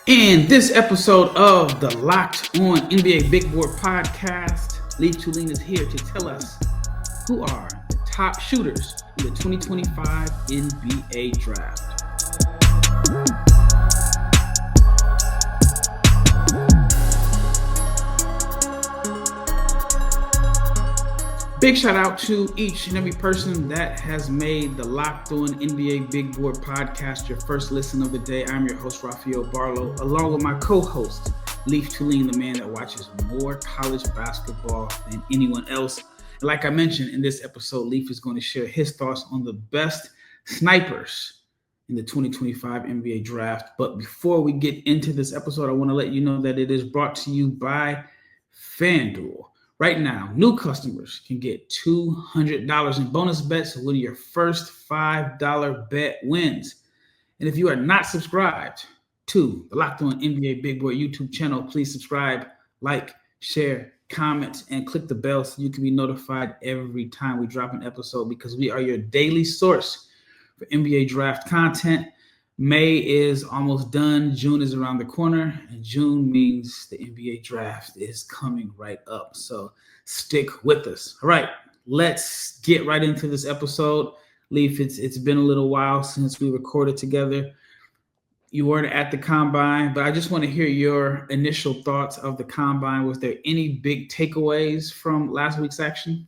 In this episode of the Locked On NBA Big Board podcast, Leif Thulin is here to tell us who are the top shooters in the 2025 NBA Draft. Big shout out to each and every person that has made the Locked On NBA Big Board podcast your first listen of the day. I'm your host, Rafael Barlowe, along with my co-host, Leif Thulin, the man that watches more college basketball than anyone else. And like I mentioned in this episode, Leif is going to share his thoughts on the best snipers in the 2025 NBA Draft. But before we get into this episode, I want to let you know that it is brought to you by FanDuel. Right now, new customers can get $200 in bonus bets when your first $5 bet wins. And if you are not subscribed to the Locked On NBA Big Board YouTube channel, please subscribe, like, share, comment, and click the bell so you can be notified every time we drop an episode, because we are your daily source for NBA draft content. May is almost done. June is around the corner, and June means the NBA draft is coming right up. So stick with us. All right, let's get right into this episode. Leif, it's been a little while since we recorded together. You weren't at the Combine, but I just want to hear your initial thoughts of the Combine. Was there any big takeaways from last week's action?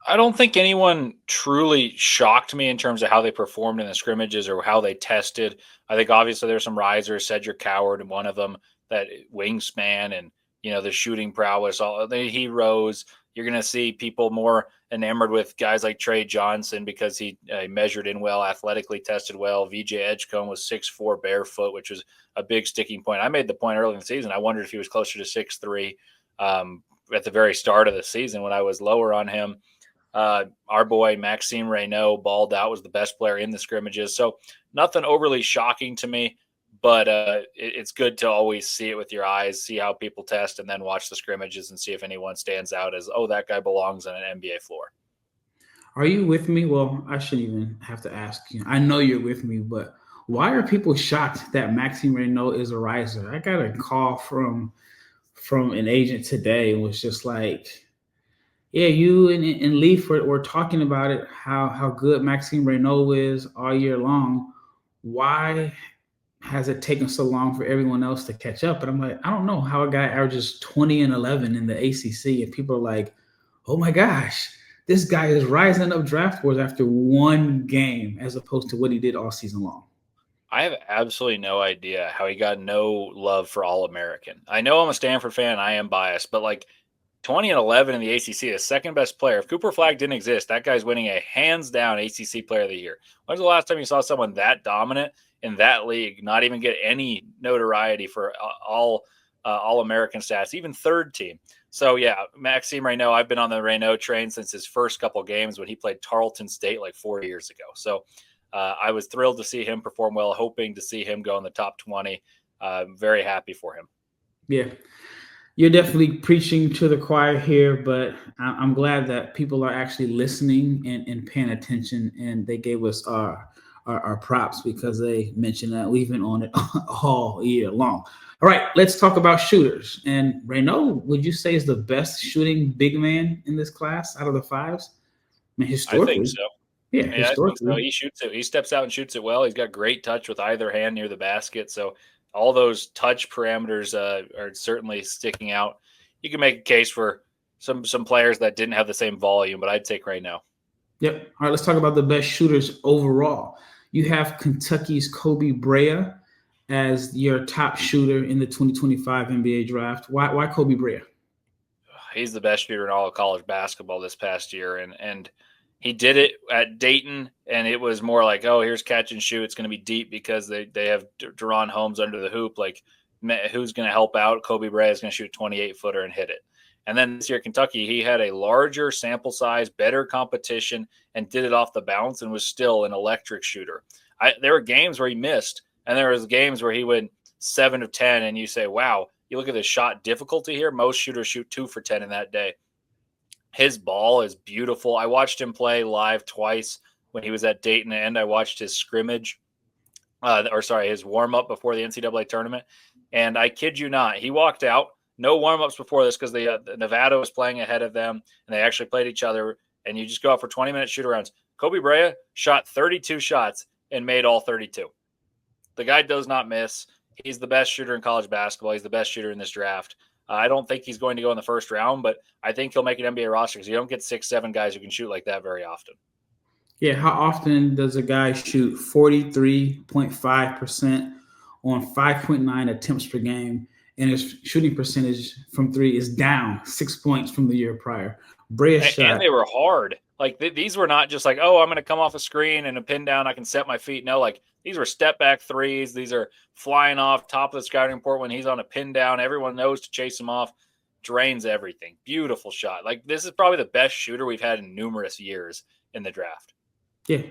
I don't think anyone truly shocked me in terms of how they performed in the scrimmages or how they tested. I think obviously there's some risers, Cedric Coward, and one of them, that wingspan and, the shooting prowess. He rose. You're going to see people more enamored with guys like Tre Johnson because he measured in well, athletically tested well. VJ Edgecombe was 6'4", barefoot, which was a big sticking point. I made the point early in the season. I wondered if he was closer to 6'3" at the very start of the season when I was lower on him. Our boy Maxime Reynaud balled out, was the best player in the scrimmages. So nothing overly shocking to me, but it's good to always see it with your eyes, see how people test, and then watch the scrimmages and see if anyone stands out as, oh, that guy belongs on an NBA floor. Are you with me? Well, I shouldn't even have to ask you. I know you're with me, but why are people shocked that Maxime Reynaud is a riser? I got a call from an agent today. It was just like, yeah, you and Leif were talking about it, how good Maxime Reynaud is all year long. Why has it taken so long for everyone else to catch up? And I'm like, I don't know how a guy averages 20 and 11 in the ACC, and people are like, oh my gosh, this guy is rising up draft boards after one game as opposed to what he did all season long. I have absolutely no idea how he got no love for All-American. I know I'm a Stanford fan. I am biased, but 20 and 11 in the ACC, the second best player. If Cooper Flagg didn't exist, that guy's winning a hands-down ACC Player of the Year. When's the last time you saw someone that dominant in that league not even get any notoriety for all-American stats, even third team? So, yeah, Maxime Reynaud, I've been on the Reynaud train since his first couple games when he played Tarleton State 4 years ago. So I was thrilled to see him perform well, hoping to see him go in the top 20. Very happy for him. Yeah. You're definitely preaching to the choir here, but I'm glad that people are actually listening and paying attention, and they gave us our props because they mentioned that we've been on it all year long. All right, let's talk about shooters. And Reynaud, would you say, is the best shooting big man in this class out of the fives? I mean, historically. I think so. Yeah, historically. I think so. He shoots it. He steps out and shoots it well. He's got great touch with either hand near the basket. So all those touch parameters are certainly sticking out. You can make a case for some players that didn't have the same volume, but I'd take right now. Yep. All right, let's talk about the best shooters overall. You have Kentucky's Koby Brea as your top shooter in the 2025 NBA Draft. Why Koby Brea? He's the best shooter in all of college basketball this past year, and he did it at Dayton, and it was more like, oh, here's catch and shoot. It's going to be deep because they have Deron Holmes under the hoop. Who's going to help out? Koby Brea is going to shoot a 28-footer and hit it. And then this year, Kentucky, he had a larger sample size, better competition, and did it off the bounce and was still an electric shooter. There were games where he missed, and there was games where he went 7 of 10, and you say, wow, you look at the shot difficulty here. Most shooters shoot 2 for 10 in that day. His ball is beautiful. I watched him play live twice when he was at Dayton, and I watched his scrimmage. his warm-up before the NCAA tournament. And I kid you not, he walked out, no warm-ups before this because the Nevada was playing ahead of them, and they actually played each other, and you just go out for 20-minute shoot-arounds. Koby Brea shot 32 shots and made all 32. The guy does not miss. He's the best shooter in college basketball. He's the best shooter in this draft. I don't think he's going to go in the first round, but I think he'll make an NBA roster because you don't get 6-7 guys who can shoot like that very often. Yeah, how often does a guy shoot 43.5% on 5.9 attempts per game, and his shooting percentage from three is down 6 points from the year prior? Brea shot. And they were hard. Like these were not just like, oh, I'm going to come off a screen and a pin down, I can set my feet. No, like these were step back threes. These are flying off top of the scouting report when he's on a pin down. Everyone knows to chase him off. Drains everything. Beautiful shot. Like this is probably the best shooter we've had in numerous years in the draft. Yeah,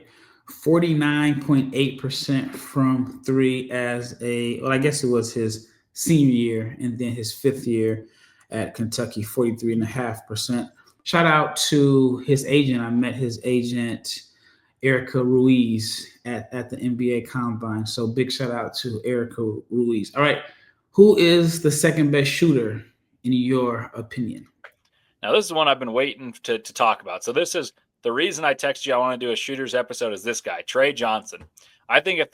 49.8% from three I guess it was his senior year, and then his fifth year at Kentucky, 43.5%. Shout out to his agent. I met his agent, Erica Ruiz, at the NBA Combine. So big shout out to Erica Ruiz. All right, who is the second best shooter in your opinion? Now, this is one I've been waiting to talk about. So this is the reason I texted you I want to do a shooters episode is this guy, Tre Johnson. I think if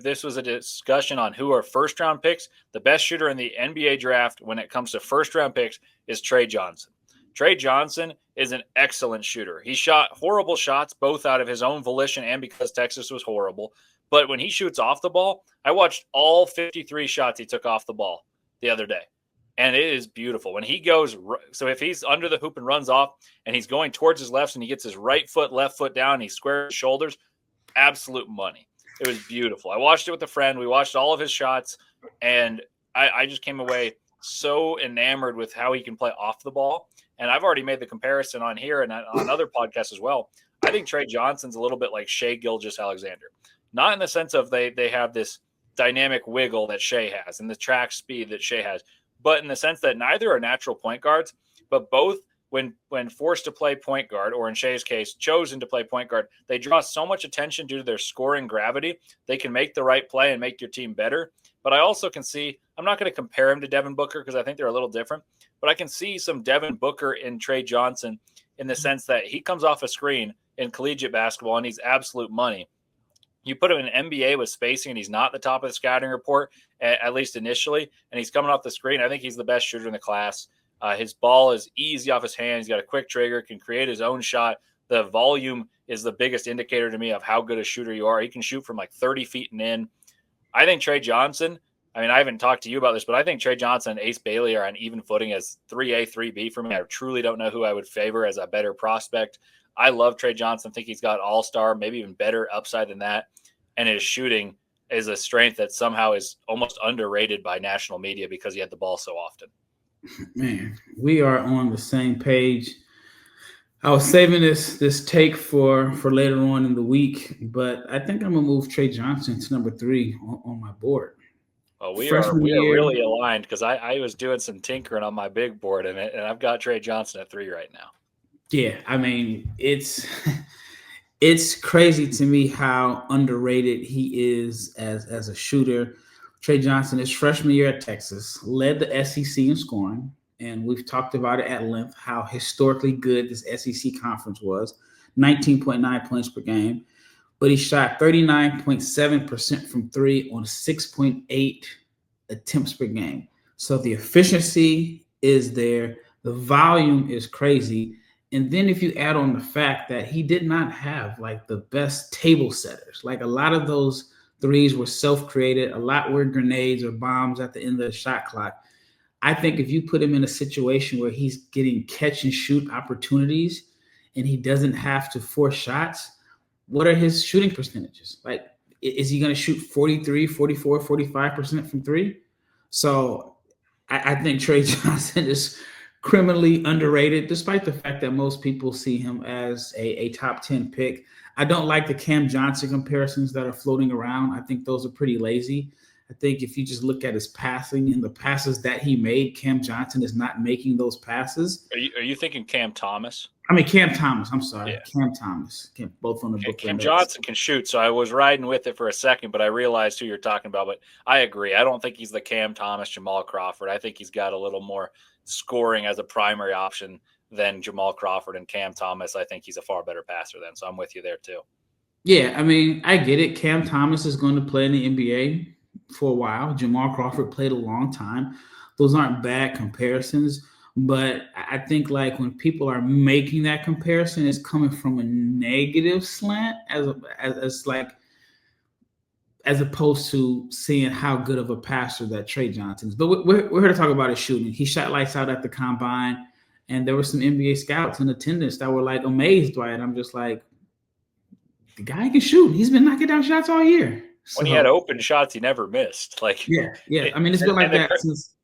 this was a discussion on who are first-round picks, the best shooter in the NBA draft when it comes to first-round picks is Tre Johnson. Tre Johnson is an excellent shooter. He shot horrible shots, both out of his own volition and because Texas was horrible. But when he shoots off the ball, I watched all 53 shots he took off the ball the other day. And it is beautiful. When he goes, so if he's under the hoop and runs off and he's going towards his left and he gets his right foot, left foot down, and he squares his shoulders, absolute money. It was beautiful. I watched it with a friend. We watched all of his shots, and I just came away so enamored with how he can play off the ball. And I've already made the comparison on here and on other podcasts as well. I think Tre Johnson's a little bit like Shai Gilgeous-Alexander. Not in the sense of they have this dynamic wiggle that Shai has and the track speed that Shai has, but in the sense that neither are natural point guards, but both, when forced to play point guard, or in Shai's case, chosen to play point guard, they draw so much attention due to their scoring gravity. They can make the right play and make your team better. But I also can see, I'm not going to compare him to Devin Booker because I think they're a little different, but I can see some Devin Booker in Tre Johnson in the sense that he comes off a screen in collegiate basketball and he's absolute money. You put him in NBA with spacing and he's not the top of the scouting report, at least initially, and he's coming off the screen. I think he's the best shooter in the class. His ball is easy off his hand. He's got a quick trigger, can create his own shot. The volume is the biggest indicator to me of how good a shooter you are. He can shoot from like 30 feet and in. I think Tre Johnson, I mean, I haven't talked to you about this, but I think Tre Johnson and Ace Bailey are on even footing as 3A, 3B for me. I truly don't know who I would favor as a better prospect. I love Tre Johnson. I think he's got all-star, maybe even better upside than that. And his shooting is a strength that somehow is almost underrated by national media because he had the ball so often. Man, we are on the same page. I was saving this take for later on in the week, but I think I'm going to move Tre Johnson to number 3 on my board. Well, we are really aligned because I was doing some tinkering on my big board and I've got Tre Johnson at 3 right now. Yeah, I mean, it's crazy to me how underrated he is as a shooter. Tre Johnson, his freshman year at Texas, led the SEC in scoring, and we've talked about it at length, how historically good this SEC conference was, 19.9 points per game. But he shot 39.7% from 3 on 6.8 attempts per game. So the efficiency is there. The volume is crazy. And then if you add on the fact that he did not have like the best table setters, like a lot of those threes were self-created, a lot were grenades or bombs at the end of the shot clock. I think if you put him in a situation where he's getting catch and shoot opportunities and he doesn't have to force shots, what are his shooting percentages? Like, is he going to shoot 43, 44, 45% from 3? So I think Tre Johnson is criminally underrated, despite the fact that most people see him as a top 10 pick. I don't like the Cam Johnson comparisons that are floating around. I think those are pretty lazy. I think if you just look at his passing and the passes that he made, Cam Johnson is not making those passes. Are you thinking Cam Thomas? I mean, Cam Thomas. I'm sorry. Yeah. Cam Thomas. Both on the book. Cam Johnson can shoot, so I was riding with it for a second, but I realized who you're talking about. But I agree. I don't think he's the Cam Thomas, Jamal Crawford. I think he's got a little more scoring as a primary option than Jamal Crawford and Cam Thomas. I think he's a far better passer then, so I'm with you there too. Yeah, I mean, I get it. Cam Thomas is going to play in the NBA for a while. Jamal Crawford played a long time. Those aren't bad comparisons, but I think like when people are making that comparison, it's coming from a negative slant as opposed to seeing how good of a passer that Tre Johnson is. But we're here to talk about his shooting. He shot lights out at the combine, and there were some NBA scouts in attendance that were like amazed by it. I'm just like, the guy can shoot. He's been knocking down shots all year. When he had open shots, he never missed. Yeah. I mean, it's been like that since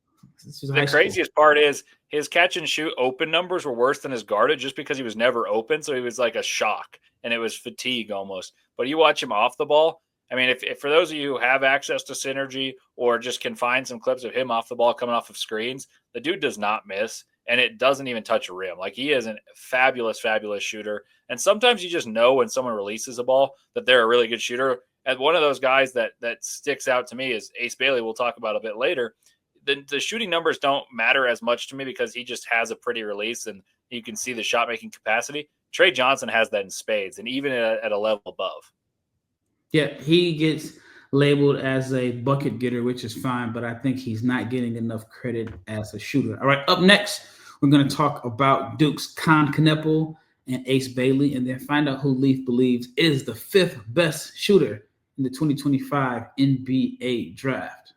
the craziest part is his catch and shoot open numbers were worse than his guarded just because he was never open. So he was like a shock, and it was fatigue almost. But you watch him off the ball. I mean, if for those of you who have access to Synergy or just can find some clips of him off the ball coming off of screens, the dude does not miss, and it doesn't even touch a rim. Like, he is a fabulous, fabulous shooter. And sometimes you just know when someone releases a ball that they're a really good shooter. And one of those guys that sticks out to me is Ace Bailey. We'll talk about a bit later. The shooting numbers don't matter as much to me because he just has a pretty release and you can see the shot-making capacity. Tre Johnson has that in spades, and even at a level above. Yeah, he gets labeled as a bucket getter, which is fine, but I think he's not getting enough credit as a shooter. All right, up next, we're going to talk about Duke's Kon Knueppel and Ace Bailey, and then find out who Leif believes is the fifth best shooter in the 2025 NBA Draft.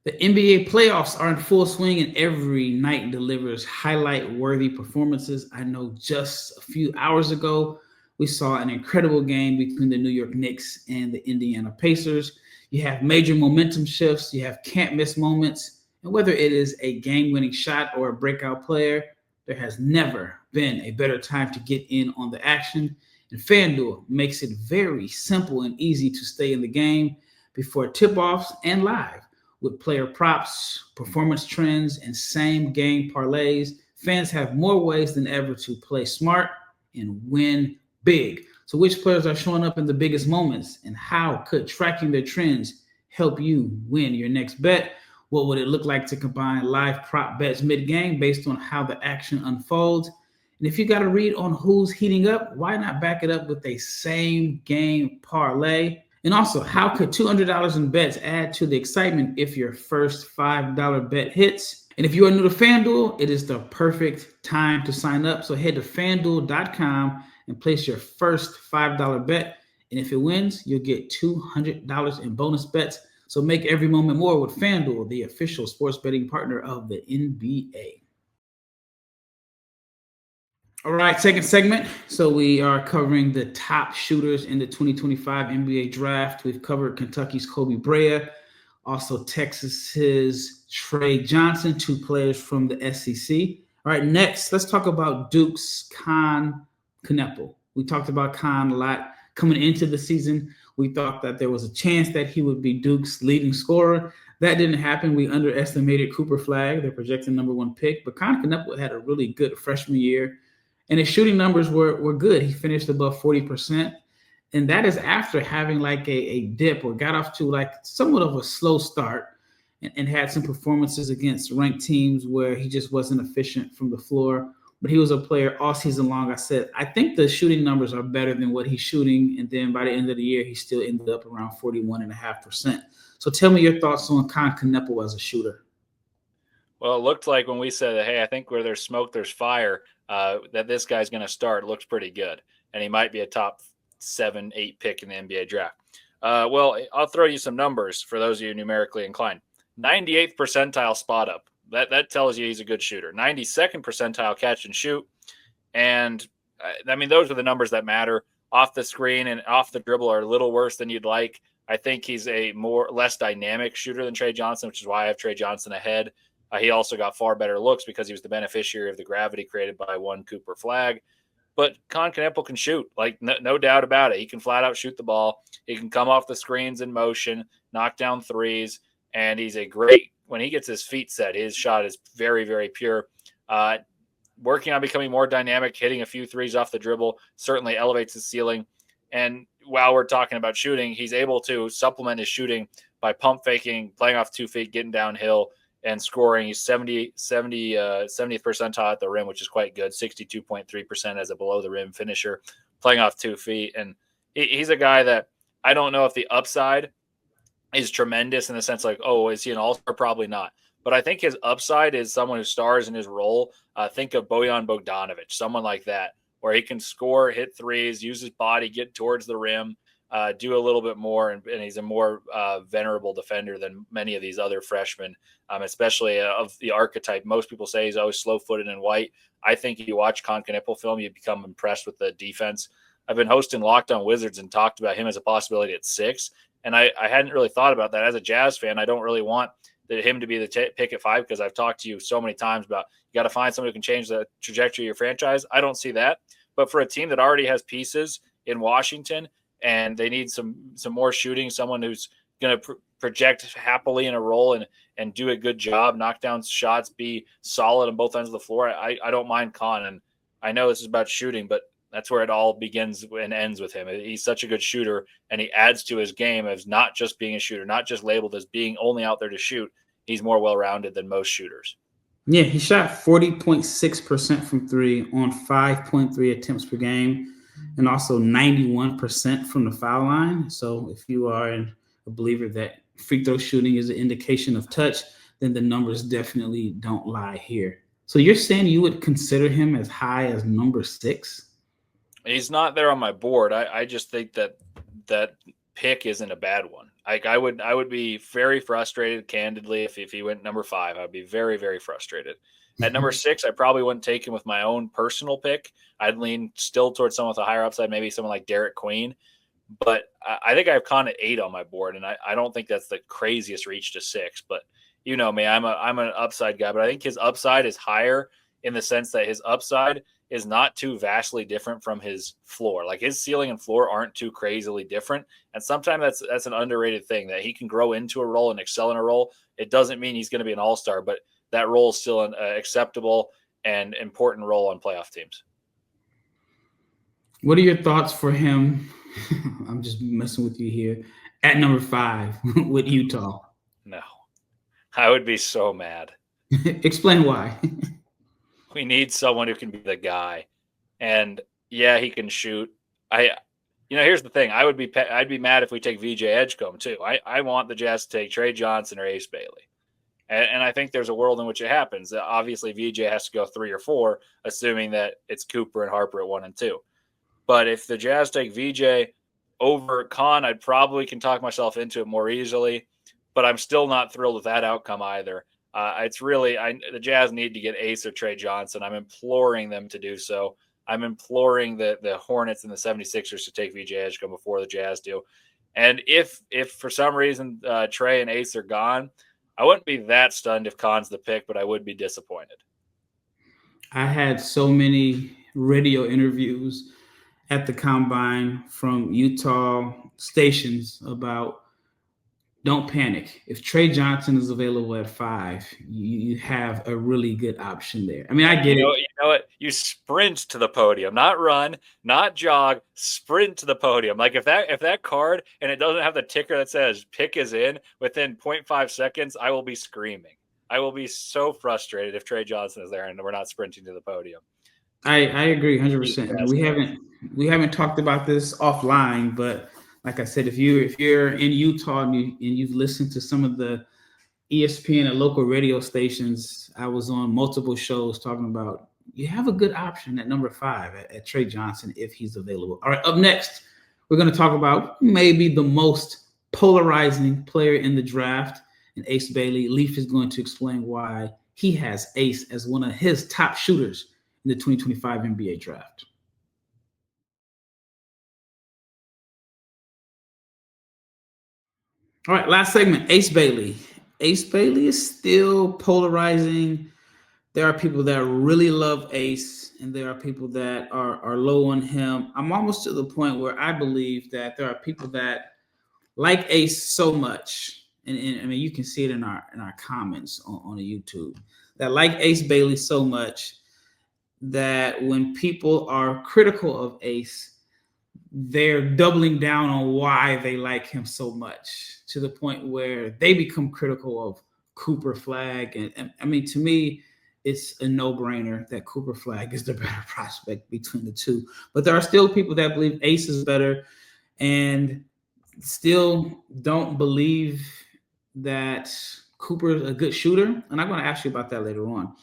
The NBA playoffs are in full swing, and every night delivers highlight-worthy performances. I know just a few hours ago, we saw an incredible game between the New York Knicks and the Indiana Pacers. You have major momentum shifts. You have can't-miss moments. And whether it is a game-winning shot or a breakout player, there has never been a better time to get in on the action. And FanDuel makes it very simple and easy to stay in the game before tip-offs and live. With player props, performance trends, and same-game parlays, fans have more ways than ever to play smart and win big. So which players are showing up in the biggest moments, and how could tracking their trends help you win your next bet? What would it look like to combine live prop bets mid-game based on how the action unfolds? And if you got a read on who's heating up, why not back it up with a same-game parlay? And also, how could $200 in bets add to the excitement if your first $5 bet hits? And if you are new to FanDuel, it is the perfect time to sign up. So head to FanDuel.com and place your first $5 bet. And if it wins, you'll get $200 in bonus bets. So make every moment more with FanDuel, the official sports betting partner of the NBA. All right, second segment. So we are covering the top shooters in the 2025 NBA Draft. We've covered Kentucky's Koby Brea, also Texas's Tre Johnson, two players from the SEC. All right, next, let's talk about Duke's Kon Knueppel. We talked about Kon a lot coming into the season. We thought that there was a chance that he would be Duke's leading scorer. That didn't happen. We underestimated Cooper Flagg, their projected number one pick. But Kon Knueppel had a really good freshman year. And his shooting numbers were good. He finished above 40%. And that is after having like a dip, or got off to like somewhat of a slow start and had some performances against ranked teams where he just wasn't efficient from the floor. But he was a player all season long. I said, I think the shooting numbers are better than what he's shooting. And then by the end of the year, he still ended up around 41.5%. So tell me your thoughts on Kon Knueppel as a shooter. Well, it looked like when we said, hey, I think where there's smoke, there's fire, that this guy's going to start, looks pretty good. And he might be a top 7-8 pick in the NBA draft. Well, I'll throw you some numbers for those of you numerically inclined. 98th percentile spot up. That tells you he's a good shooter. 92nd percentile catch and shoot. And, I mean, those are the numbers that matter. Off the screen and off the dribble are a little worse than you'd like. I think he's a less dynamic shooter than Tre Johnson, which is why I have Tre Johnson ahead. He also got far better looks because he was the beneficiary of the gravity created by one Cooper Flagg. But Kon Knueppel can shoot, like no doubt about it. He can flat out shoot the ball. He can come off the screens in motion, knock down threes, and he's a great, when he gets his feet set, his shot is very, very pure. Working on becoming more dynamic, hitting a few threes off the dribble certainly elevates his ceiling. And while we're talking about shooting, he's able to supplement his shooting by pump faking, playing off 2 feet, getting downhill, and scoring. He's 70th percentile at the rim, which is quite good, 62.3% as a below the rim finisher, playing off 2 feet. And he's a guy that I don't know if the upside is tremendous in the sense like, oh, is he an all-star? Probably not. But I think his upside is someone who stars in his role. Think of Bojan Bogdanovic, someone like that, where he can score, hit threes, use his body, get towards the rim, do a little bit more, and he's a more venerable defender than many of these other freshmen, especially of the archetype. Most people say he's always slow-footed and white. I think if you watch Kon Knueppel film, you become impressed with the defense. I've been hosting Locked On Wizards and talked about him as a possibility at 6, and I hadn't really thought about that. As a Jazz fan, I don't really want him to be the pick at 5 because I've talked to you so many times about you got to find someone who can change the trajectory of your franchise. I don't see that. But for a team that already has pieces in Washington and they need some more shooting, someone who's going to project happily in a role and do a good job, knock down shots, be solid on both ends of the floor, I don't mind Kon. And I know this is about shooting, but that's where it all begins and ends with him. He's such a good shooter, and he adds to his game as not just being a shooter, not just labeled as being only out there to shoot. He's more well-rounded than most shooters. Yeah, he shot 40.6% from 3 on 5.3 attempts per game, and also 91% from the foul line. So if you are a believer that free throw shooting is an indication of touch, then the numbers definitely don't lie here. So you're saying you would consider him as high as number 6? He's not there on my board. I just think that pick isn't a bad one. Like I would be very frustrated, candidly, if he went number 5. I'd be very, very frustrated. At number 6, I probably wouldn't take him with my own personal pick. I'd lean still towards someone with a higher upside, maybe someone like Derek Queen. But I think I have Kon at 8 on my board, and I don't think that's the craziest reach to 6. But you know me, I'm an upside guy, but I think his upside is higher in the sense that his upside is not too vastly different from his floor. Like his ceiling and floor aren't too crazily different. And sometimes that's an underrated thing, that he can grow into a role and excel in a role. It doesn't mean he's going to be an all-star, but that role is still an acceptable and important role on playoff teams. What are your thoughts for him? I'm just messing with you here. At number 5 with Utah. No, I would be so mad. Explain why. We need someone who can be the guy. And yeah, he can shoot. Here's the thing. I'd be mad if we take VJ Edgecombe too. I want the Jazz to take Tre Johnson or Ace Bailey. And I think there's a world in which it happens. Obviously, VJ has to go 3 or 4, assuming that it's Cooper and Harper at 1 and 2. But if the Jazz take VJ over Kon, I probably can talk myself into it more easily. But I'm still not thrilled with that outcome either. It's really the Jazz need to get Ace or Tre Johnson. I'm imploring them to do so. I'm imploring the Hornets and the 76ers to take VJ Edgecombe before the Jazz do. And if for some reason Tre and Ace are gone, I wouldn't be that stunned if Kon's the pick, but I would be disappointed. I had so many radio interviews at the Combine from Utah stations about don't panic. If Tre Johnson is available at 5, you have a really good option there. I mean, I get it. You know what? You sprint to the podium, not run, not jog, sprint to the podium. Like if that card and it doesn't have the ticker that says pick is in within 0.5 seconds, I will be screaming. I will be so frustrated if Tre Johnson is there and we're not sprinting to the podium. I agree 100%. We haven't talked about this offline, but like I said, if you're in Utah and you've listened to some of the ESPN and local radio stations, I was on multiple shows talking about you have a good option at number 5 at Tre Johnson if he's available. All right, up next, we're going to talk about maybe the most polarizing player in the draft, and Ace Bailey. Leif is going to explain why he has Ace as one of his top shooters in the 2025 NBA draft. All right, last segment, Ace Bailey. Ace Bailey is still polarizing There are people that really love Ace, and there are people that are low on him. I'm almost to the point where I believe that there are people that like Ace so much, and I mean you can see it in our comments on the YouTube, that like Ace Bailey so much that when people are critical of Ace, they're doubling down on why they like him so much, to the point where they become critical of Cooper Flag. And I mean, to me, it's a no-brainer that Cooper Flag is the better prospect between the two. But there are still people that believe Ace is better and still don't believe that Cooper is a good shooter. And I'm going to ask you about that later on.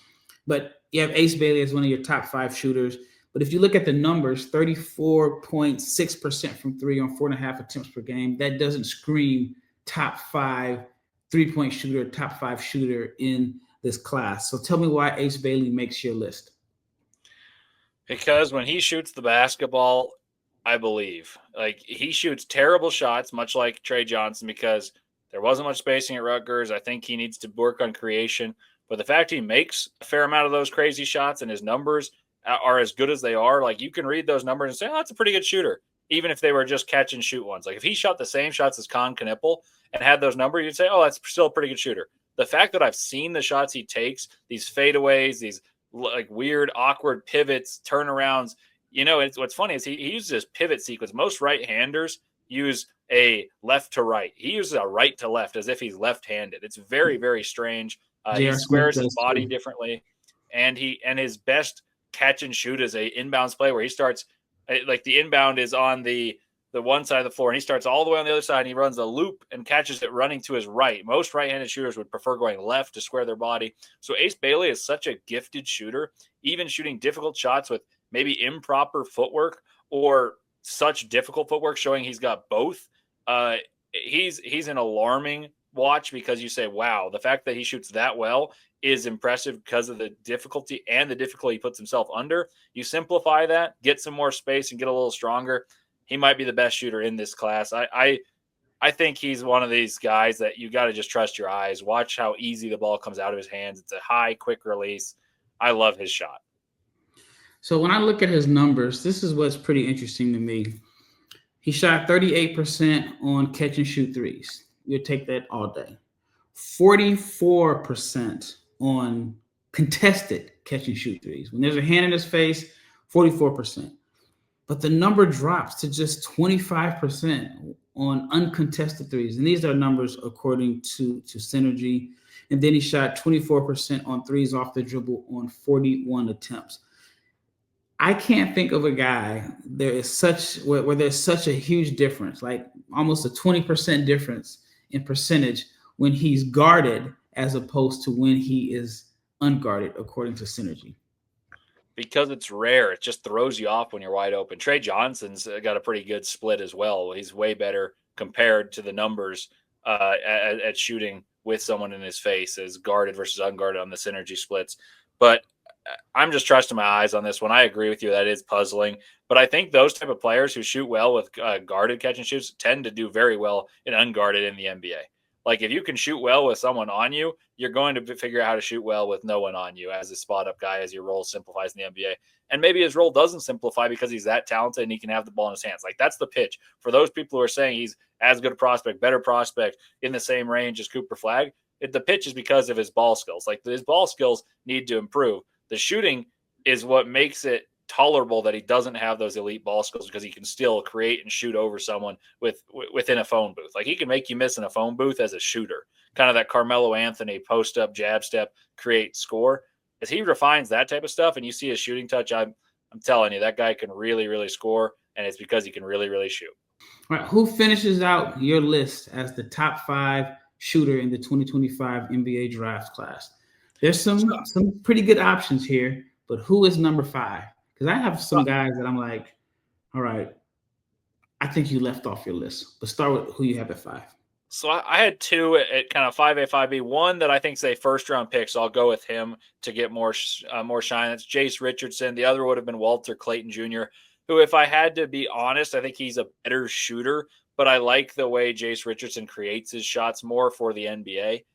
But you have Ace Bailey as one of your top 5 shooters. But if you look at the numbers, 34.6% from three on 4.5 attempts per game, that doesn't scream top 5 3-point shooter, top 5 shooter in this class. So tell me why Ace Bailey makes your list. Because when he shoots the basketball, I believe, like, he shoots terrible shots, much like Tre Johnson, because there wasn't much spacing at Rutgers. I think he needs to work on creation. But the fact he makes a fair amount of those crazy shots and his numbers are as good as they are, like, you can read those numbers and say, oh, that's a pretty good shooter, even if they were just catch and shoot ones. Like, if he shot the same shots as Kon Knueppel and had those numbers, you'd say, oh, that's still a pretty good shooter. The fact that I've seen the shots he takes, these fadeaways, these like weird, awkward pivots, turnarounds, it's what's funny is he uses this pivot sequence. Most right-handers use a left to right. He uses a right to left as if he's left-handed. It's very, very strange. He squares his body differently, and his best catch and shoot is a inbounds play where he starts, like, the inbound is on the one side of the floor, and he starts all the way on the other side, and he runs a loop and catches it running to his right. Most right-handed shooters would prefer going left to square their body. So Ace Bailey is such a gifted shooter, even shooting difficult shots with maybe improper footwork or such difficult footwork, showing he's got both. He's an alarming watch, because you say, wow, the fact that he shoots that well is impressive because of the difficulty and the difficulty he puts himself under. You simplify that, get some more space, and get a little stronger. He might be the best shooter in this class. I think he's one of these guys that you got to just trust your eyes. Watch how easy the ball comes out of his hands. It's a high, quick release. I love his shot. So when I look at his numbers, this is what's pretty interesting to me. He shot 38% on catch and shoot threes. You'll take that all day. 44% on contested catch and shoot threes. When there's a hand in his face, 44%. But the number drops to just 25% on uncontested threes. And these are numbers according to Synergy. And then he shot 24% on threes off the dribble on 41 attempts. I can't think of a guy where there's such a huge difference, like almost a 20% difference in percentage when he's guarded as opposed to when he is unguarded, according to Synergy. Because it's rare. It just throws you off when you're wide open. Tre Johnson's got a pretty good split as well. He's way better compared to the numbers at shooting with someone in his face as guarded versus unguarded on the Synergy splits. But I'm just trusting my eyes on this one. I agree with you. That is puzzling. But I think those type of players who shoot well with guarded catch and shoots tend to do very well in unguarded in the NBA. Like, if you can shoot well with someone on you, you're going to figure out how to shoot well with no one on you as a spot-up guy, as your role simplifies in the NBA. And maybe his role doesn't simplify because he's that talented and he can have the ball in his hands. Like, that's the pitch. For those people who are saying he's as good a prospect, better prospect, in the same range as Cooper Flag, the pitch is because of his ball skills. Like, his ball skills need to improve. The shooting is what makes it tolerable that he doesn't have those elite ball skills, because he can still create and shoot over someone within a phone booth. Like, he can make you miss in a phone booth as a shooter, kind of that Carmelo Anthony post up, jab step, create, score. As he refines that type of stuff and you see his shooting touch, I'm telling you, that guy can really, really score, and it's because he can really, really shoot. All right, who finishes out your list as the top 5 shooter in the 2025 NBA draft class? There's some pretty good options here, but who is number 5? Because I have some guys that I'm like, all right, I think you left off your list. But start with who you have at 5. So I had 2 at kind of 5A, 5B. One that I think is a first-round pick, so I'll go with him to get more shine. That's Jase Richardson. The other would have been Walter Clayton Jr., who, if I had to be honest, I think he's a better shooter, but I like the way Jase Richardson creates his shots more for the NBA.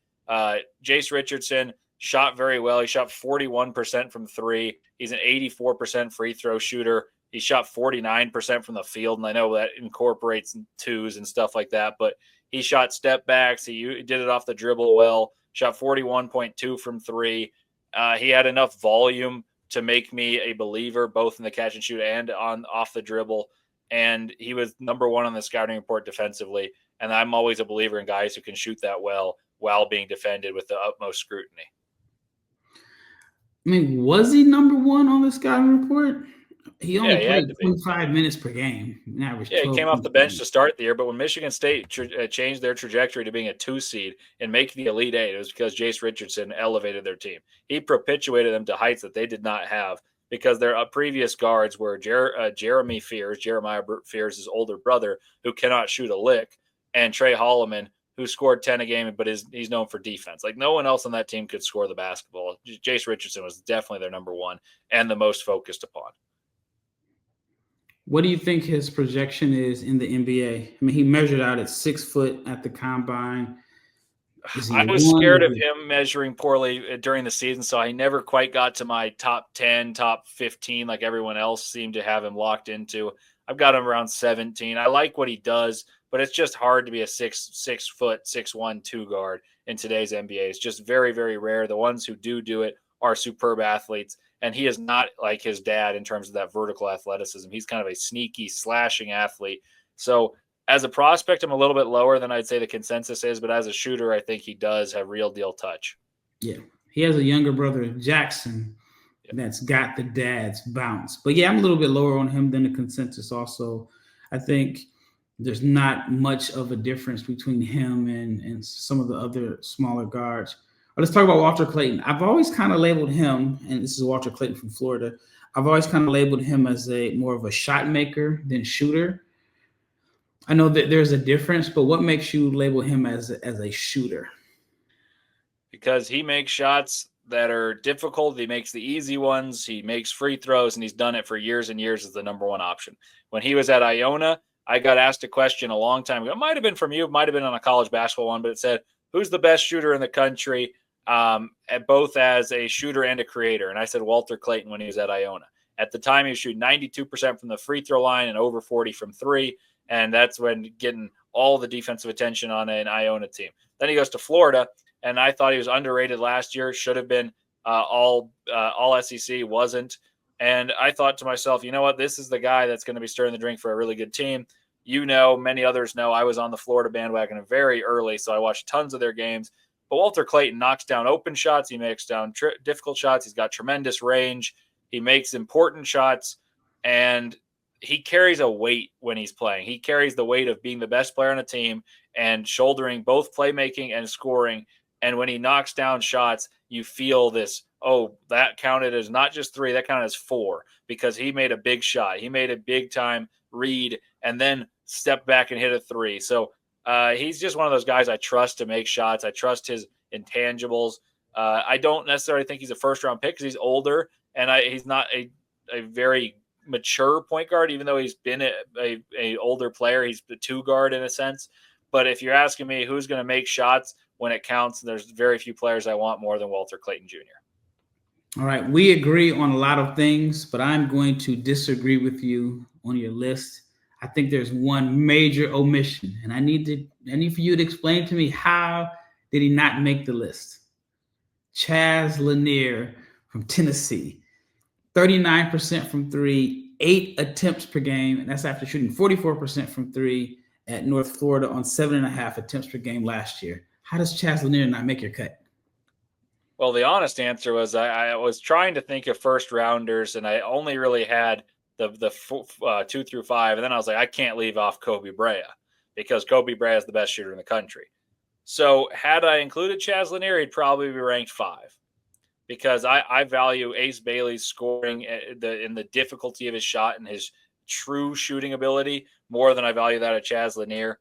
Jase Richardson shot very well. He shot 41% from three. He's an 84% free throw shooter. He shot 49% from the field, and I know that incorporates twos and stuff like that, but he shot step backs. He did it off the dribble well, shot 41.2 from three. He had enough volume to make me a believer, both in the catch and shoot and off the dribble. And he was number one on the scouting report defensively. And I'm always a believer in guys who can shoot that well while being defended with the utmost scrutiny. I mean, was he number one on the scouting report? He only played 25 minutes per game. He came off the bench to start the year, but when Michigan State changed their trajectory to being a 2 seed and make the Elite Eight, it was because Jase Richardson elevated their team. He perpetuated them to heights that they did not have because their previous guards were Jeremiah Fears' older brother, who cannot shoot a lick, and Trey Holloman, who scored 10 a game, but he's known for defense. Like, no one else on that team could score the basketball. Jase Richardson was definitely their number one and the most focused upon. What do you think his projection is in the NBA? I mean, he measured out at 6 foot at the combine. I was scared of him measuring poorly during the season, so I never quite got to my top 10, top 15 like everyone else seemed to have him locked into. I've got him around 17. I like what he does, but it's just hard to be a 6 foot, 6'1", 2 guard in today's NBA. It's just very, very rare. The ones who do it are superb athletes. And he is not like his dad in terms of that vertical athleticism. He's kind of a sneaky, slashing athlete. So as a prospect, I'm a little bit lower than I'd say the consensus is. But as a shooter, I think he does have real deal touch. Yeah. He has a younger brother, Jackson, that's got the dad's bounce. But, yeah, I'm a little bit lower on him than the consensus also. I think there's not much of a difference between him and some of the other smaller guards. Let's talk about Walter Clayton. I've always kind of labeled him, and this is Walter Clayton from Florida. I've always kind of labeled him as more of a shot maker than shooter. I know that there's a difference, but what makes you label him as a shooter? Because he makes shots that are difficult. He makes the easy ones. He makes free throws, and he's done it for years and years as the number one option. When he was at Iona, I got asked a question a long time ago. It might have been from you. It might have been on a college basketball one, but it said, who's the best shooter in the country? Both as a shooter and a creator. And I said Walter Clayton when he was at Iona. At the time, he was shooting 92% from the free throw line and over 40 from three. And that's when getting all the defensive attention on an Iona team. Then he goes to Florida, and I thought he was underrated last year. Should have been all SEC, wasn't. And I thought to myself, you know what? This is the guy that's going to be stirring the drink for a really good team. You know, many others know I was on the Florida bandwagon very early, so I watched tons of their games. But Walter Clayton knocks down open shots. He makes down difficult shots. He's got tremendous range. He makes important shots, and he carries a weight when he's playing. He carries the weight of being the best player on a team and shouldering both playmaking and scoring. And when he knocks down shots, you feel this, oh, that counted as not just 3, that counted as 4, because he made a big shot. He made a big-time read and then stepped back and hit a 3. So he's just one of those guys I trust to make shots. I trust his intangibles. I don't necessarily think he's a first-round pick because he's older, and he's not a very mature point guard, even though he's been a older player. He's the 2 guard in a sense. But if you're asking me who's going to make shots when it counts, there's very few players I want more than Walter Clayton Jr. All right. We agree on a lot of things, but I'm going to disagree with you on your list. I think there's one major omission, and I need for you to explain to me, how did he not make the list? Chaz Lanier from Tennessee, 39% from 3, 8 attempts per game, and that's after shooting 44% from 3 at North Florida on 7.5 attempts per game last year. How does Chaz Lanier not make your cut? Well, the honest answer was I was trying to think of first rounders, and I only really had the 2 through 5. And then I was like, I can't leave off Koby Brea because Koby Brea is the best shooter in the country. So had I included Chaz Lanier, he'd probably be ranked 5 because I value Ace Bailey's scoring in the difficulty of his shot and his true shooting ability more than I value that of Chaz Lanier.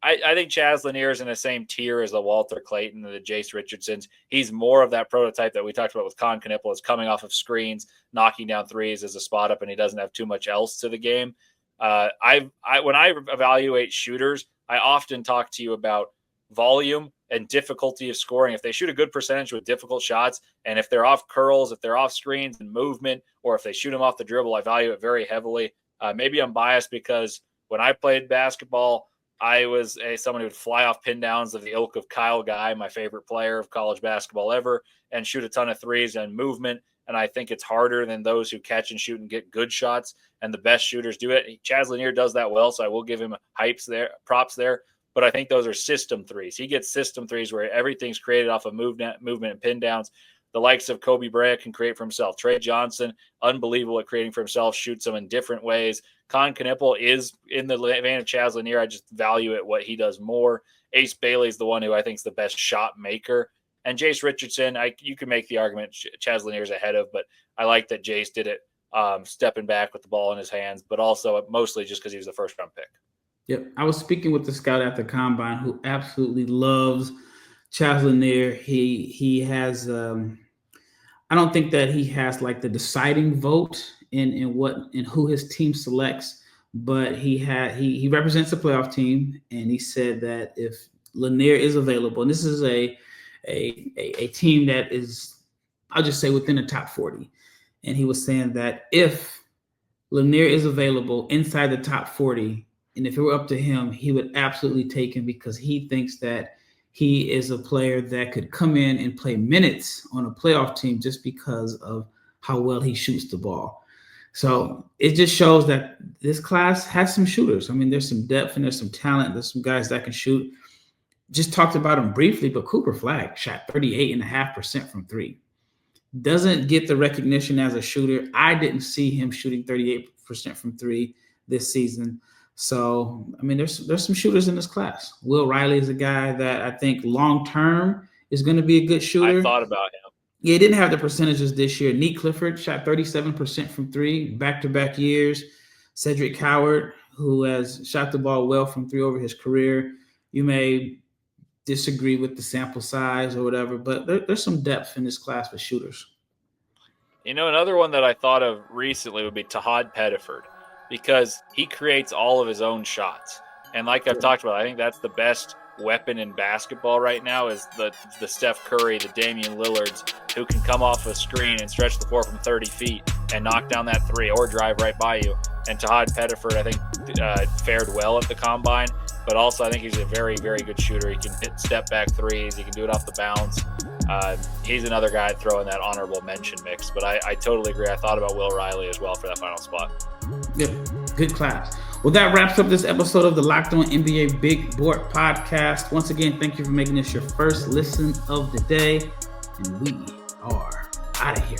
I think Chaz Lanier is in the same tier as the Walter Clayton and the Jase Richardsons. He's more of that prototype that we talked about with Kon Knueppel. Is coming off of screens, knocking down threes as a spot up, and he doesn't have too much else to the game. When I evaluate shooters, I often talk to you about volume and difficulty of scoring. If they shoot a good percentage with difficult shots, and if they're off curls, if they're off screens and movement, or if they shoot them off the dribble, I value it very heavily. Maybe I'm biased because when I played basketball, I was someone who would fly off pin downs of the ilk of Kyle Guy, my favorite player of college basketball ever, and shoot a ton of threes and movement. And I think it's harder than those who catch and shoot and get good shots, and the best shooters do it. Chaz Lanier does that well, so I will give him props there. But I think those are system threes. He gets system threes where everything's created off of movement and pin downs. The likes of Koby Brea can create for himself. Tre Johnson, unbelievable at creating for himself, shoots them in different ways. Kon Knueppel is in the vein of Chaz Lanier. I just value it what he does more. Ace Bailey is the one who I think is the best shot maker. And Jase Richardson, you can make the argument Chaz Lanier is ahead of, but I like that Jase did it stepping back with the ball in his hands, but also mostly just because he was the first round pick. Yep. I was speaking with the scout at the combine who absolutely loves Chaz Lanier. He has I don't think that he has like the deciding vote in who his team selects, but he represents a playoff team, and he said that if Lanier is available, and this is a team that is, I'll just say, within the top 40. And he was saying that if Lanier is available inside the top 40, and if it were up to him, he would absolutely take him because he thinks that he is a player that could come in and play minutes on a playoff team just because of how well he shoots the ball. So it just shows that this class has some shooters. I mean, there's some depth and there's some talent. There's some guys that can shoot. Just talked about him briefly, but Cooper Flagg shot 38.5% from three. Doesn't get the recognition as a shooter. I didn't see him shooting 38% from three this season. So, I mean, there's some shooters in this class. Will Riley is a guy that I think long-term is going to be a good shooter. I thought about him. Yeah, he didn't have the percentages this year. Neat Clifford shot 37% from three, back-to-back years. Cedric Howard, who has shot the ball well from three over his career. You may disagree with the sample size or whatever, but there's some depth in this class with shooters. You know, another one that I thought of recently would be Tahad Pettiford, because he creates all of his own shots. And like I've talked about, I think that's the best weapon in basketball right now is the Steph Curry, the Damian Lillards, who can come off a screen and stretch the floor from 30 feet and knock down that three or drive right by you. And Tahad Pettiford, I think, fared well at the combine, but also I think he's a very, very good shooter. He can hit step-back threes. He can do it off the bounce. He's another guy I'd throw in that honorable mention mix, but I totally agree. I thought about Will Riley as well for that final spot. Yeah, good class. Well, that wraps up this episode of the Locked On NBA Big Board Podcast. Once again, thank you for making this your first listen of the day, and we are out of here.